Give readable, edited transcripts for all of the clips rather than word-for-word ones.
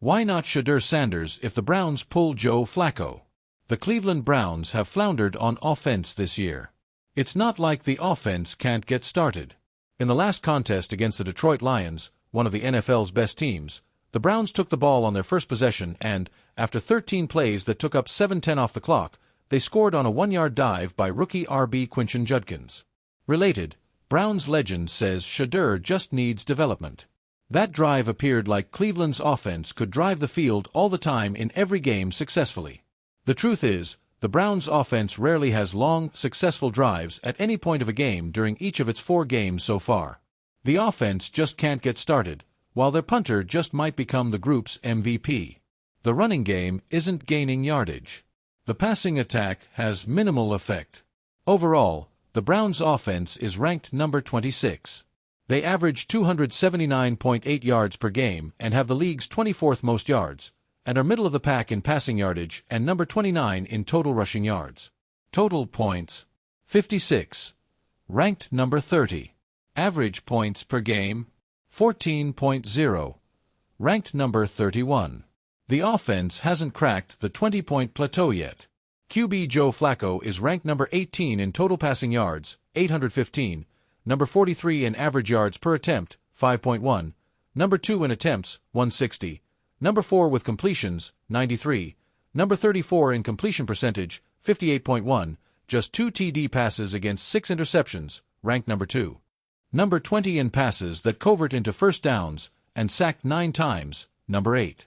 Why not SHEDEUR'S Sanders if the Browns pull Joe Flacco? The Cleveland Browns have floundered on offense this year. It's not like the offense can't get started. In the last contest against the Detroit Lions, one of the NFL's best teams, the Browns took the ball on their first possession and, after 13 plays that took up 7:10 off the clock, they scored on a 1-yard dive by rookie RB Quinton Judkins. Related, Browns legend says SHEDEUR just needs development. That drive appeared like Cleveland's offense could drive the field all the time in every game successfully. The truth is, the Browns' offense rarely has long, successful drives at any point of a game during each of its 4 games so far. The offense just can't get started, while their punter just might become the group's MVP. The running game isn't gaining yardage. The passing attack has minimal effect. Overall, the Browns' offense is ranked number 26. They average 279.8 yards per game and have the league's 24th most yards, and are middle of the pack in passing yardage and number 29 in total rushing yards. Total points: 56. Ranked number 30. Average points per game: 14.0. Ranked number 31. The offense hasn't cracked the 20-point plateau yet. QB Joe Flacco is ranked number 18 in total passing yards, 815, number 43 in average yards per attempt, 5.1, number 2 in attempts, 160, number 4 with completions, 93, number 34 in completion percentage, 58.1, just 2 TD passes against 6 interceptions, ranked number 2. Number 20 in passes that convert into first downs, and sacked 9 times, number 8.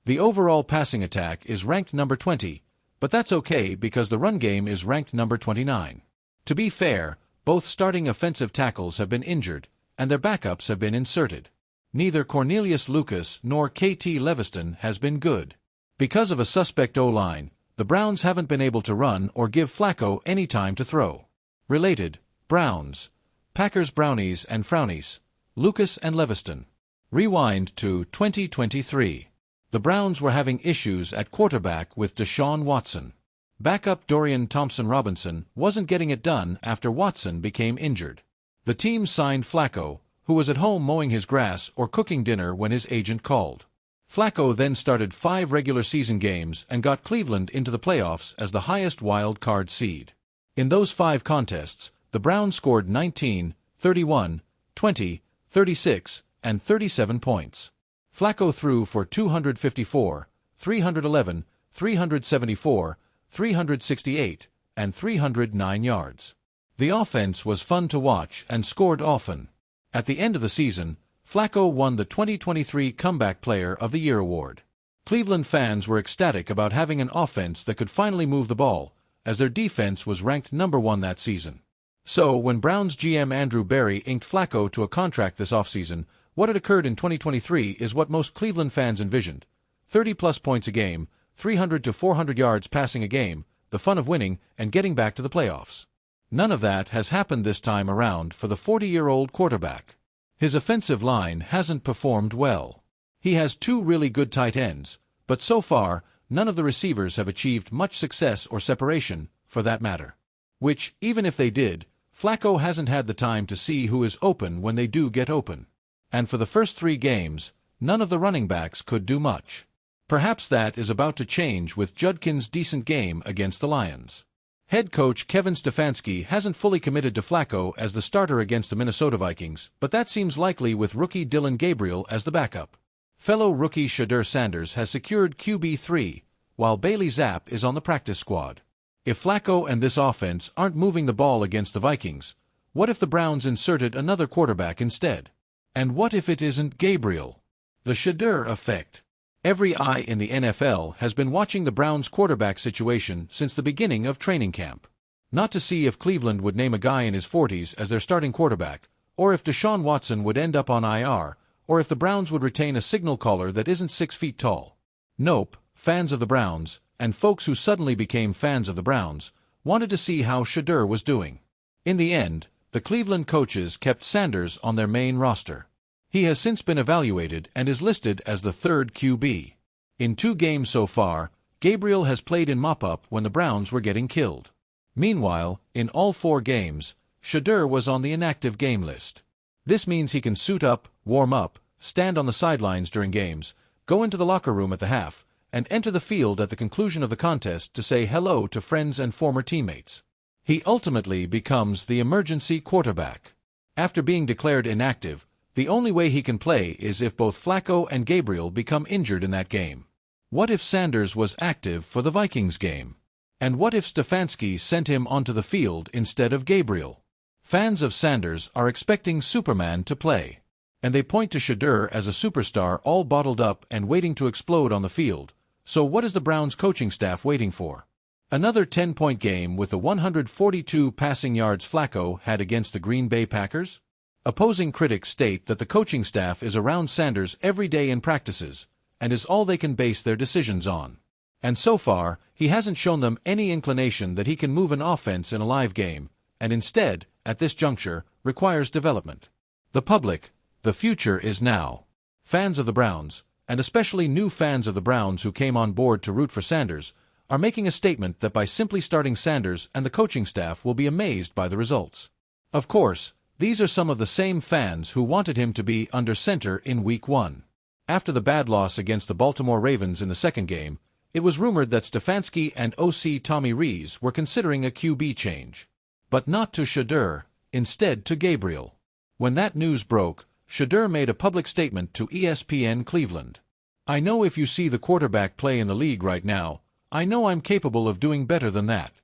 The overall passing attack is ranked number 20, but that's okay because the run game is ranked number 29. To be fair, both starting offensive tackles have been injured, and their backups have been inserted. Neither Cornelius Lucas nor KT Leviston has been good. Because of a suspect O-line, the Browns haven't been able to run or give Flacco any time to throw. Related, Browns, Packers Brownies and Frownies, Lucas and Leviston. Rewind to 2023. The Browns were having issues at quarterback with Deshaun Watson. Backup Dorian Thompson-Robinson wasn't getting it done after Watson became injured. The team signed Flacco, who was at home mowing his grass or cooking dinner when his agent called. Flacco then started 5 regular season games and got Cleveland into the playoffs as the highest wild card seed. In those 5 contests, the Browns scored 19, 31, 20, 36, and 37 points. Flacco threw for 254, 311, 374, 368, and 309 yards. The offense was fun to watch and scored often. At the end of the season, Flacco won the 2023 Comeback Player of the Year award. Cleveland fans were ecstatic about having an offense that could finally move the ball, as their defense was ranked number 1 that season. So, when Browns GM Andrew Berry inked Flacco to a contract this offseason, what had occurred in 2023 is what most Cleveland fans envisioned: 30-plus points a game, 300 to 400 yards passing a game, the fun of winning, and getting back to the playoffs. None of that has happened this time around for the 40-year-old quarterback. His offensive line hasn't performed well. He has 2 really good tight ends, but so far, none of the receivers have achieved much success or separation, for that matter. Which, even if they did, Flacco hasn't had the time to see who is open when they do get open. And for the first 3 games, none of the running backs could do much. Perhaps that is about to change with Judkins' decent game against the Lions. Head coach Kevin Stefanski hasn't fully committed to Flacco as the starter against the Minnesota Vikings, but that seems likely with rookie Dillon Gabriel as the backup. Fellow rookie SHEDEUR'S Sanders has secured QB3, while Bailey Zapp is on the practice squad. If Flacco and this offense aren't moving the ball against the Vikings, what if the Browns inserted another quarterback instead? And what if it isn't Gabriel? The SHEDEUR effect. Every eye in the NFL has been watching the Browns' quarterback situation since the beginning of training camp. Not to see if Cleveland would name a guy in his 40s as their starting quarterback, or if Deshaun Watson would end up on IR, or if the Browns would retain a signal caller that isn't 6 feet tall. Nope, fans of the Browns, and folks who suddenly became fans of the Browns, wanted to see how SHEDEUR was doing. In the end, the Cleveland coaches kept Sanders on their main roster. He has since been evaluated and is listed as the 3rd QB. In 2 games so far, Gabriel has played in mop-up when the Browns were getting killed. Meanwhile, in all 4 games, SHEDEUR was on the inactive game list. This means he can suit up, warm up, stand on the sidelines during games, go into the locker room at the half, and enter the field at the conclusion of the contest to say hello to friends and former teammates. He ultimately becomes the emergency quarterback. After being declared inactive, the only way he can play is if both Flacco and Gabriel become injured in that game. What if Sanders was active for the Vikings game? And what if Stefanski sent him onto the field instead of Gabriel? Fans of Sanders are expecting Superman to play, and they point to SHEDEUR as a superstar all bottled up and waiting to explode on the field. So what is the Browns coaching staff waiting for? Another 10-point game with the 142 passing yards Flacco had against the Green Bay Packers? Opposing critics state that the coaching staff is around Sanders every day in practices, and is all they can base their decisions on. And so far, he hasn't shown them any inclination that he can move an offense in a live game, and instead, at this juncture, requires development. The public, the future is now. Fans of the Browns, and especially new fans of the Browns who came on board to root for Sanders, are making a statement that by simply starting Sanders and the coaching staff will be amazed by the results. Of course, these are some of the same fans who wanted him to be under center in Week 1. After the bad loss against the Baltimore Ravens in the second game, it was rumored that Stefanski and OC Tommy Rees were considering a QB change. But not to SHEDEUR, instead to Gabriel. When that news broke, SHEDEUR made a public statement to ESPN Cleveland. "I know if you see the quarterback play in the league right now, I know I'm capable of doing better than that."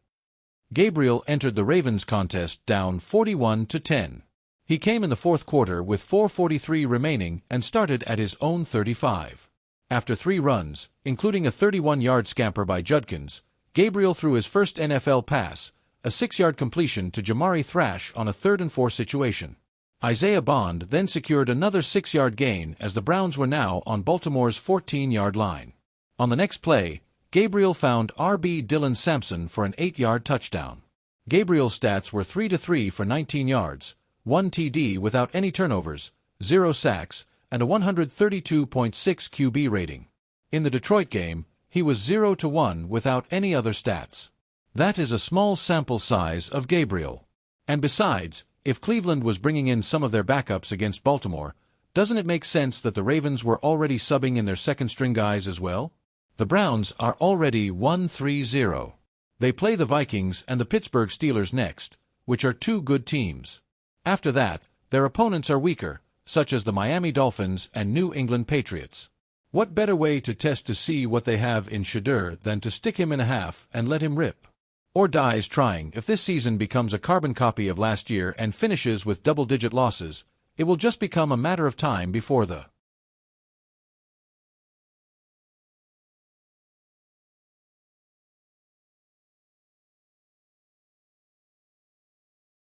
Gabriel entered the Ravens contest down 41-10. He came in the fourth quarter with 4:43 remaining and started at his own 35. After 3 runs, including a 31-yard scamper by Judkins, Gabriel threw his first NFL pass, a 6-yard completion to Jamari Thrash on a 3rd and 4 situation. Isaiah Bond then secured another 6-yard gain as the Browns were now on Baltimore's 14-yard line. On the next play, Gabriel found RB Dylan Sampson for an 8-yard touchdown. Gabriel's stats were 3-3 for 19 yards, 1 TD without any turnovers, 0 sacks, and a 132.6 QB rating. In the Detroit game, he was 0-1 without any other stats. That is a small sample size of Gabriel. And besides, if Cleveland was bringing in some of their backups against Baltimore, doesn't it make sense that the Ravens were already subbing in their second-string guys as well? The Browns are already 1-3-0. They play the Vikings and the Pittsburgh Steelers next, which are 2 good teams. After that, their opponents are weaker, such as the Miami Dolphins and New England Patriots. What better way to test to see what they have in SHEDEUR than to stick him in a half and let him rip? Or dies trying. If this season becomes a carbon copy of last year and finishes with double-digit losses, it will just become a matter of time before the